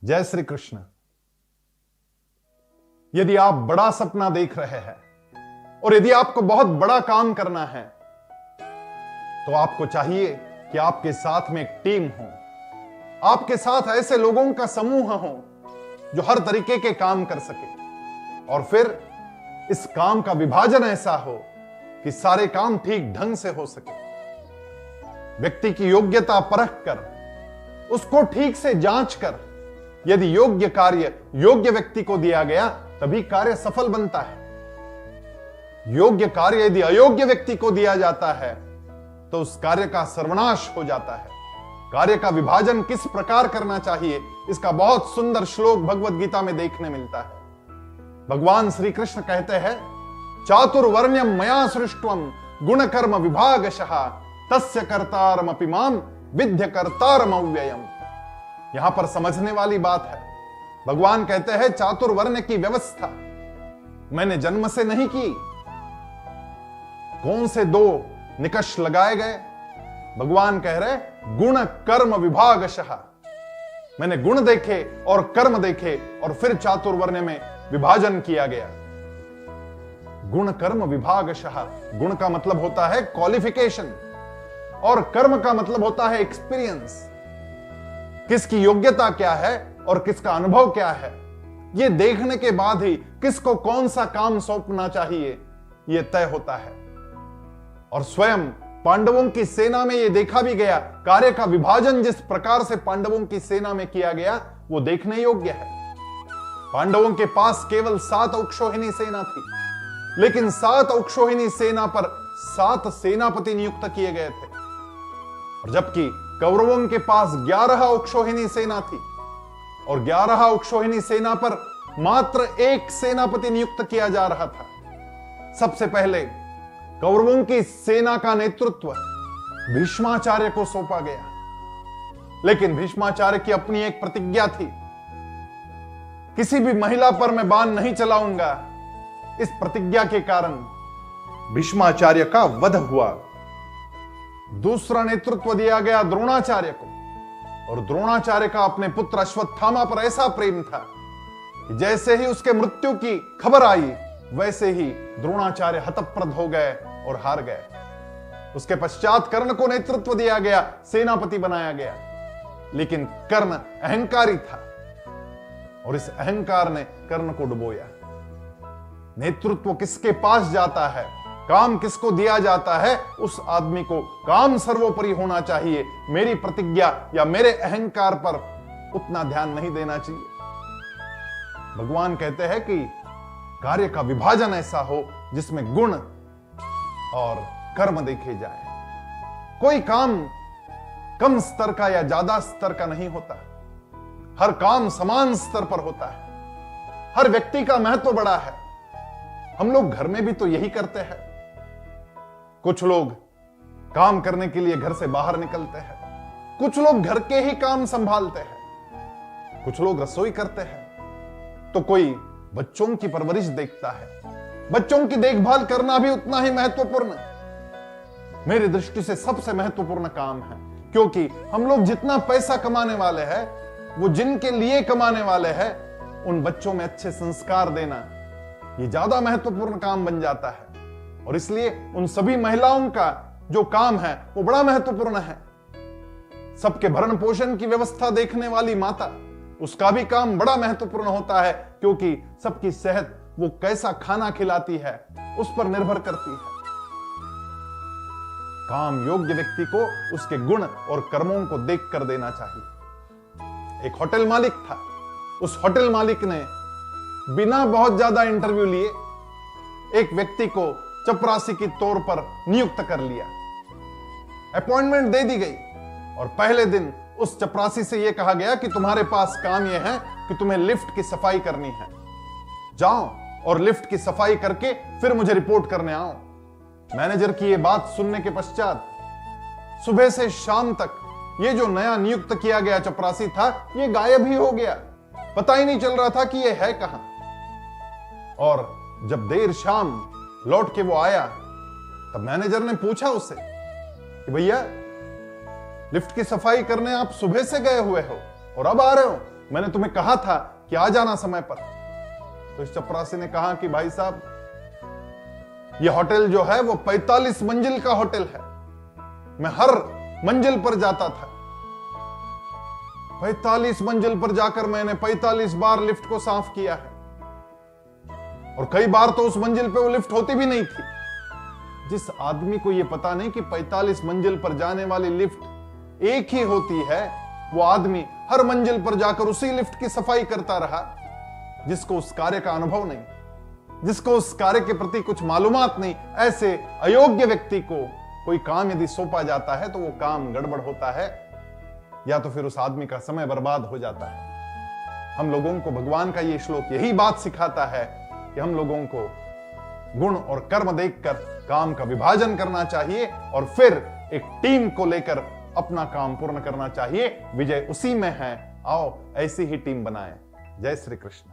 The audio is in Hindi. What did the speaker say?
जय श्री कृष्ण। यदि आप बड़ा सपना देख रहे हैं और यदि आपको बहुत बड़ा काम करना है तो आपको चाहिए कि आपके साथ में एक टीम हो, आपके साथ ऐसे लोगों का समूह हो जो हर तरीके के काम कर सके और फिर इस काम का विभाजन ऐसा हो कि सारे काम ठीक ढंग से हो सके। व्यक्ति की योग्यता परख कर उसको ठीक से जांच कर यदि योग्य कार्य योग्य व्यक्ति को दिया गया तभी कार्य सफल बनता है। योग्य कार्य यदि अयोग्य व्यक्ति को दिया जाता है तो उस कार्य का सर्वनाश हो जाता है। कार्य का विभाजन किस प्रकार करना चाहिए इसका बहुत सुंदर श्लोक भगवत गीता में देखने मिलता है। भगवान श्री कृष्ण कहते हैं, चातुर्वर्ण्यम मया सृष्टवम गुण कर्म विभागशः तस्य कर्तारमपि माम विद्य कर्तारम अव्ययम। यहां पर समझने वाली बात है। भगवान कहते हैं चातुर्वर्ण की व्यवस्था मैंने जन्म से नहीं की। कौन से दो निकष लगाए गए? भगवान कह रहे गुण कर्म विभागशः। मैंने गुण देखे और कर्म देखे और फिर चातुर्वर्ण में विभाजन किया गया। गुण कर्म विभागशः, गुण का मतलब होता है क्वालिफिकेशन और कर्म का मतलब होता है एक्सपीरियंस। किसकी योग्यता क्या है और किसका अनुभव क्या है, यह देखने के बाद ही किसको कौन सा काम सौंपना चाहिए यह तय होता है। और स्वयं पांडवों की सेना में यह देखा भी गया, कार्य का विभाजन जिस प्रकार से पांडवों की सेना में किया गया वो देखने योग्य है। पांडवों के पास केवल 7 अक्षौहिणी सेना थी, लेकिन 7 अक्षौहिणी सेना पर 7 सेनापति नियुक्त किए गए थे। और जबकि कौरवों के पास 11 अक्षौहिणी सेना थी और 11 अक्षौहिणी सेना पर मात्र 1 सेनापति नियुक्त किया जा रहा था। सबसे पहले कौरवों की सेना का नेतृत्व भीष्माचार्य को सौंपा गया, लेकिन भीष्माचार्य की अपनी एक प्रतिज्ञा थी, किसी भी महिला पर मैं बाण नहीं चलाऊंगा। इस प्रतिज्ञा के कारण भीष्माचार्य का वध हुआ। दूसरा नेतृत्व दिया गया द्रोणाचार्य को और द्रोणाचार्य का अपने पुत्र अश्वत्थामा पर ऐसा प्रेम था कि जैसे ही उसके मृत्यु की खबर आई वैसे ही द्रोणाचार्य हतप्रद हो गए और हार गए। उसके पश्चात कर्ण को नेतृत्व दिया गया, सेनापति बनाया गया, लेकिन कर्ण अहंकारी था और इस अहंकार ने कर्ण को डुबोया। नेतृत्व किसके पास जाता है, काम किसको दिया जाता है, उस आदमी को काम सर्वोपरि होना चाहिए। मेरी प्रतिज्ञा या मेरे अहंकार पर उतना ध्यान नहीं देना चाहिए। भगवान कहते हैं कि कार्य का विभाजन ऐसा हो जिसमें गुण और कर्म देखे जाए। कोई काम कम स्तर का या ज्यादा स्तर का नहीं होता, हर काम समान स्तर पर होता है। हर व्यक्ति का महत्व बड़ा है। हम लोग घर में भी तो यही करते हैं। कुछ लोग काम करने के लिए घर से बाहर निकलते हैं, कुछ लोग घर के ही काम संभालते हैं, कुछ लोग रसोई करते हैं, तो कोई बच्चों की परवरिश देखता है। बच्चों की देखभाल करना भी उतना ही महत्वपूर्ण मेरी दृष्टि से सबसे महत्वपूर्ण काम है, क्योंकि हम लोग जितना पैसा कमाने वाले हैं वो जिनके लिए कमाने वाले हैं उन बच्चों में अच्छे संस्कार देना ये ज्यादा महत्वपूर्ण काम बन जाता है। और इसलिए उन सभी महिलाओं का जो काम है वो बड़ा महत्वपूर्ण है। सबके भरण पोषण की व्यवस्था देखने वाली माता, उसका भी काम बड़ा महत्वपूर्ण होता है, क्योंकि सबकी सेहत वो कैसा खाना खिलाती है उस पर निर्भर करती है। काम योग्य व्यक्ति को उसके गुण और कर्मों को देख कर देना चाहिए। एक होटल मालिक था, उस होटल मालिक ने बिना बहुत ज्यादा इंटरव्यू लिए एक व्यक्ति को चपरासी के तौर पर नियुक्त कर लिया। अपॉइंटमेंट दे दी गई और पहले दिन उस चपरासी से यह कहा गया कि तुम्हारे पास काम यह है कि तुम्हें लिफ्ट की सफाई करनी है, जाओ और लिफ्ट की सफाई करके फिर मुझे रिपोर्ट करने आओ। मैनेजर की यह बात सुनने के पश्चात सुबह से शाम तक ये जो नया नियुक्त किया गया चपरासी था ये गायब ही हो गया। पता ही नहीं चल रहा था कि ये है कहां। और जब देर शाम लौट के वो आया तब मैनेजर ने पूछा उससे कि भैया लिफ्ट की सफाई करने आप सुबह से गए हुए हो और अब आ रहे हो? मैंने तुम्हें कहा था कि आ जाना समय पर। तो इस चपरासी ने कहा कि भाई साहब, यह होटल जो है वो 45 मंजिल का होटल है, मैं हर मंजिल पर जाता था। 45 मंजिल पर जाकर मैंने 45 बार लिफ्ट को साफ किया है, और कई बार तो उस मंजिल पे वो लिफ्ट होती भी नहीं थी। जिस आदमी को यह पता नहीं कि 45 मंजिल पर जाने वाली लिफ्ट एक ही होती है, वो आदमी हर मंजिल पर जाकर उसी लिफ्ट की सफाई करता रहा, जिसको उस कार्य का अनुभव नहीं, जिसको उस कार्य के प्रति कुछ मालूमात नहीं। ऐसे अयोग्य व्यक्ति को कोई काम यदि सौंपा जाता है तो वो काम गड़बड़ होता है, या तो फिर उस आदमी का समय बर्बाद हो जाता है। हम लोगों को भगवान का ये श्लोक यही बात सिखाता है कि हम लोगों को गुण और कर्म देखकर काम का विभाजन करना चाहिए, और फिर एक टीम को लेकर अपना काम पूर्ण करना चाहिए। विजय उसी में है। आओ ऐसी ही टीम बनाएं। जय श्री कृष्ण।